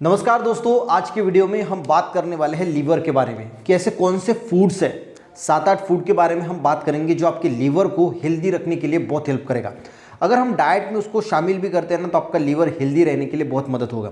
नमस्कार दोस्तों, आज की वीडियो में हम बात करने वाले हैं लीवर के बारे में कि ऐसे कौन से फूड्स है 7-8 फूड के बारे में हम बात करेंगे जो आपके लीवर को हेल्दी रखने के लिए बहुत हेल्प करेगा। अगर हम डाइट में उसको शामिल भी करते हैं ना तो आपका लीवर हेल्दी रहने के लिए बहुत मदद होगा।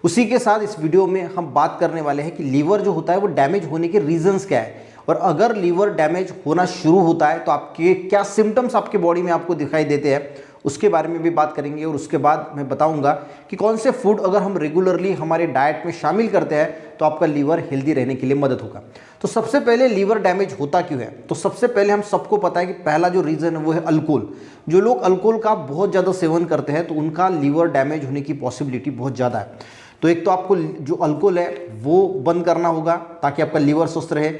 उसी के साथ इस वीडियो में हम बात करने वाले हैं कि लीवर जो होता है वो डैमेज होने के रीजंस क्या है, और अगर लीवर डैमेज होना शुरू होता है तो आपके क्या सिम्टम्स आपके बॉडी में आपको दिखाई देते हैं उसके बारे में भी बात करेंगे। और उसके बाद मैं बताऊंगा कि कौन से फूड अगर हम रेगुलरली हमारे डाइट में शामिल करते हैं तो आपका लीवर हेल्दी रहने के लिए मदद होगा। तो सबसे पहले लीवर डैमेज होता क्यों है, तो सबसे पहले हम सबको पता है कि पहला जो रीज़न है वो है अल्कोहल। जो लोग अल्कोहल का बहुत ज़्यादा सेवन करते हैं तो उनका लीवर डैमेज होने की पॉसिबिलिटी बहुत ज़्यादा है। तो एक तो आपको जो अल्कोहल है वो बंद करना होगा ताकि आपका लीवर स्वस्थ रहे,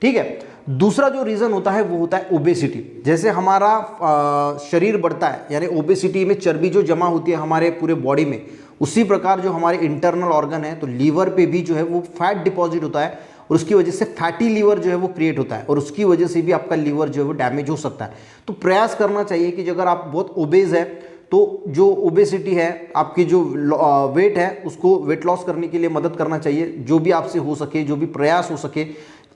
ठीक है। दूसरा जो रीज़न होता है वो होता है ओबेसिटी। जैसे हमारा शरीर बढ़ता है यानी ओबेसिटी में चर्बी जो जमा होती है हमारे पूरे बॉडी में, उसी प्रकार जो हमारे इंटरनल ऑर्गन है तो लीवर पे भी जो है वो फैट डिपॉजिट होता है और उसकी वजह से फैटी लीवर जो है वो क्रिएट होता है और उसकी वजह से भी आपका लीवर जो है वो डैमेज हो सकता है। तो प्रयास करना चाहिए कि अगर आप बहुत ओबेज है तो जो ओबेसिटी है आपकी जो वेट है उसको वेट लॉस करने के लिए मदद करना चाहिए, जो भी आपसे हो सके, जो भी प्रयास हो सके,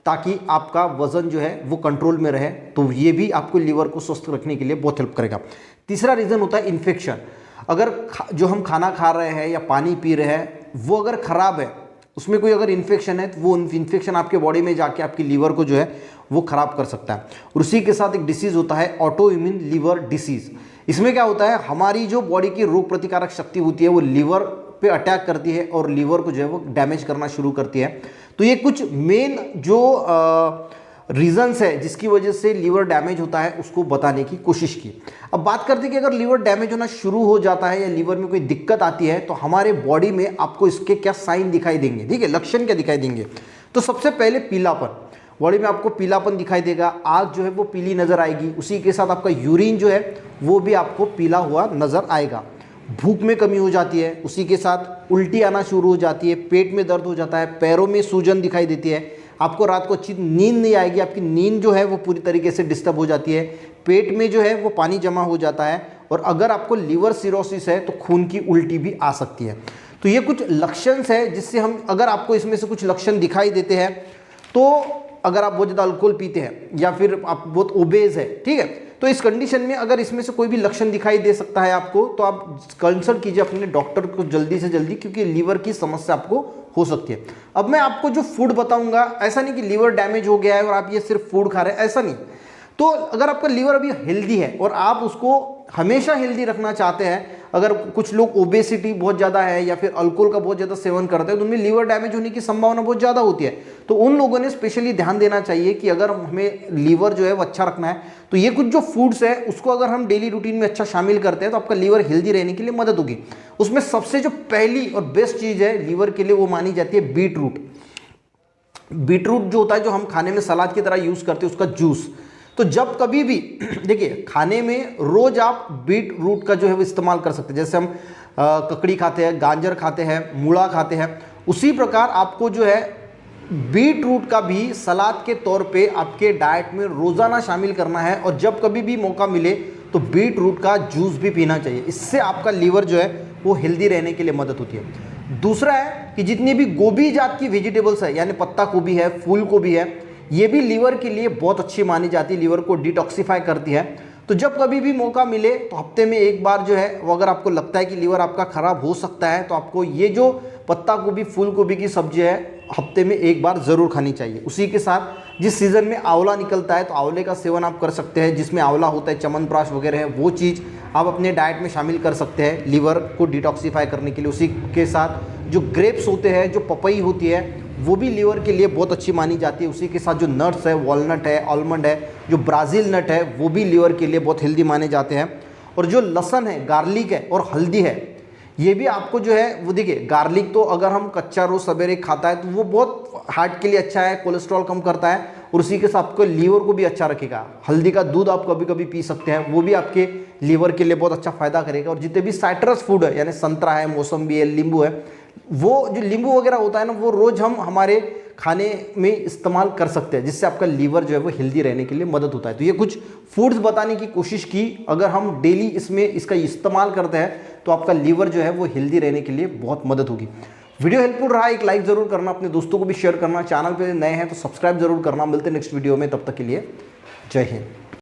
ताकि आपका वजन जो है वो कंट्रोल में रहे। तो ये भी आपको लीवर को स्वस्थ रखने के लिए बहुत हेल्प करेगा। तीसरा रीज़न होता है इन्फेक्शन। अगर जो हम खाना खा रहे हैं या पानी पी रहे हैं वो अगर ख़राब है, उसमें कोई अगर इन्फेक्शन है तो वो इन्फेक्शन आपके बॉडी में जाके आपकी लीवर को जो है वो ख़राब कर सकता है। और उसी के साथ एक डिसीज़ होता है ऑटो इम्यून लीवर डिसीज़। इसमें क्या होता है, हमारी जो बॉडी की रोग प्रतिकारक शक्ति होती है वो लीवर पे अटैक करती है और लीवर को जो है वो डैमेज करना शुरू करती है। तो ये कुछ मेन जो रीजंस है जिसकी वजह से लीवर डैमेज होता है उसको बताने की कोशिश की। अब बात करते हैं कि अगर लीवर डैमेज होना शुरू हो जाता है या लीवर में कोई दिक्कत आती है तो हमारे बॉडी में आपको इसके क्या साइन दिखाई देंगे, ठीक है, लक्षण क्या दिखाई देंगे। तो सबसे पहले पीलापन, बॉडी में आपको पीलापन दिखाई देगा, आग जो है वो पीली नजर आएगी, उसी के साथ आपका यूरिन जो है वो भी आपको पीला हुआ नजर आएगा। भूख में कमी हो जाती है, उसी के साथ उल्टी आना शुरू हो जाती है, पेट में दर्द हो जाता है, पैरों में सूजन दिखाई देती है, आपको रात को अच्छी नींद नहीं आएगी, आपकी नींद जो है वो पूरी तरीके से डिस्टर्ब हो जाती है, पेट में जो है वो पानी जमा हो जाता है, और अगर आपको लीवर सिरोसिस है तो खून की उल्टी भी आ सकती है। तो ये कुछ लक्षण है जिससे हम, अगर आपको इसमें से कुछ लक्षण दिखाई देते हैं तो अगर आप बहुत ज़्यादा अल्कोहल पीते हैं या फिर आप बहुत ओबेज है, ठीक है, तो इस कंडीशन में अगर इसमें से कोई भी लक्षण दिखाई दे सकता है आपको तो आप कंसल्ट कीजिए अपने डॉक्टर को जल्दी से जल्दी, क्योंकि लीवर की समस्या आपको हो सकती है। अब मैं आपको जो फूड बताऊंगा, ऐसा नहीं कि लीवर डैमेज हो गया है और आप ये सिर्फ फूड खा रहे हैं, ऐसा नहीं। तो अगर आपका लीवर अभी हेल्दी है और आप उसको हमेशा हेल्दी रखना चाहते हैं, अगर कुछ लोग ओबेसिटी बहुत ज़्यादा है या फिर अल्कोहल का बहुत ज़्यादा सेवन करते हैं तो उनमें लीवर डैमेज होने की संभावना बहुत ज़्यादा होती है। तो उन लोगों ने स्पेशली ध्यान देना चाहिए कि अगर हमें लीवर जो है वो अच्छा रखना है तो ये कुछ जो फूड्स है उसको अगर हम डेली रूटीन में अच्छा शामिल करते हैं तो आपका लीवर हेल्दी रहने के लिए मदद होगी। उसमें सबसे जो पहली और बेस्ट चीज़ है लीवर के लिए वो मानी जाती है बीट रूट। बीट रूट जो होता है, जो हम खाने में सलाद की तरह यूज़ करते हैं, उसका जूस। तो जब कभी भी देखिए खाने में रोज आप बीट रूट का जो है वो इस्तेमाल कर सकते हैं। जैसे हम ककड़ी खाते हैं, गाजर खाते हैं, मूला खाते हैं, उसी प्रकार आपको जो है बीट रूट का भी सलाद के तौर पे आपके डाइट में रोज़ाना शामिल करना है और जब कभी भी मौका मिले तो बीट रूट का जूस भी पीना चाहिए। इससे आपका लीवर जो है वो हेल्दी रहने के लिए मदद होती है। दूसरा है कि जितनी भी गोभी जात की वेजिटेबल्स है, यानी पत्ता गोभी है, फूल गोभी है, ये भी लीवर के लिए बहुत अच्छी मानी जाती है, लीवर को डिटॉक्सिफाई करती है। तो जब कभी भी मौका मिले तो हफ्ते में एक बार जो है वो, अगर आपको लगता है कि लीवर आपका ख़राब हो सकता है तो आपको ये जो पत्ता गोभी, फूल गोभी की सब्जी है हफ्ते में एक बार ज़रूर खानी चाहिए। उसी के साथ जिस सीज़न में आंवला निकलता है तो आंवले का सेवन आप कर सकते हैं, जिसमें आंवला होता है, च्यवनप्राश वगैरह है, वो चीज़ आप अपने डाइट में शामिल कर सकते हैं लीवर को डिटॉक्सिफाई करने के लिए। उसी के साथ जो ग्रेप्स होते हैं, जो पपई होती है, वो भी लीवर के लिए बहुत अच्छी मानी जाती है। उसी के साथ जो नट्स है, वॉलनट है, आलमंड है, जो ब्राज़ील नट है, वो भी लीवर के लिए बहुत हेल्दी माने जाते हैं। और जो लहसुन है, गार्लिक है और हल्दी है, ये भी आपको जो है वो, देखिए गार्लिक तो अगर हम कच्चा रोज सवेरे खाता है तो वो बहुत हार्ट के लिए अच्छा है, कोलेस्ट्रॉल कम करता है और उसी के साथ आपको लीवर को भी अच्छा रखेगा। हल्दी का दूध आप कभी कभी पी सकते हैं, वो भी आपके लीवर के लिए बहुत अच्छा फायदा करेगा। और जितने भी साइट्रस फूड है, यानी संतरा है, मौसम्बी है, नींबू है, वो जो नींबू वगैरह होता है ना, वो रोज़ हम हमारे खाने में इस्तेमाल कर सकते हैं, जिससे आपका लीवर जो है वो हेल्दी रहने के लिए मदद होता है। तो ये कुछ फूड्स बताने की कोशिश की, अगर हम डेली इसमें इसका इस्तेमाल करते हैं तो आपका लीवर जो है वो हेल्दी रहने के लिए बहुत मदद होगी। वीडियो हेल्पफुल रहा, एक लाइक जरूर करना, अपने दोस्तों को भी शेयर करना, चैनल पे नए हैं तो सब्सक्राइब जरूर करना। मिलते हैं नेक्स्ट वीडियो में, तब तक के लिए जय हिंद।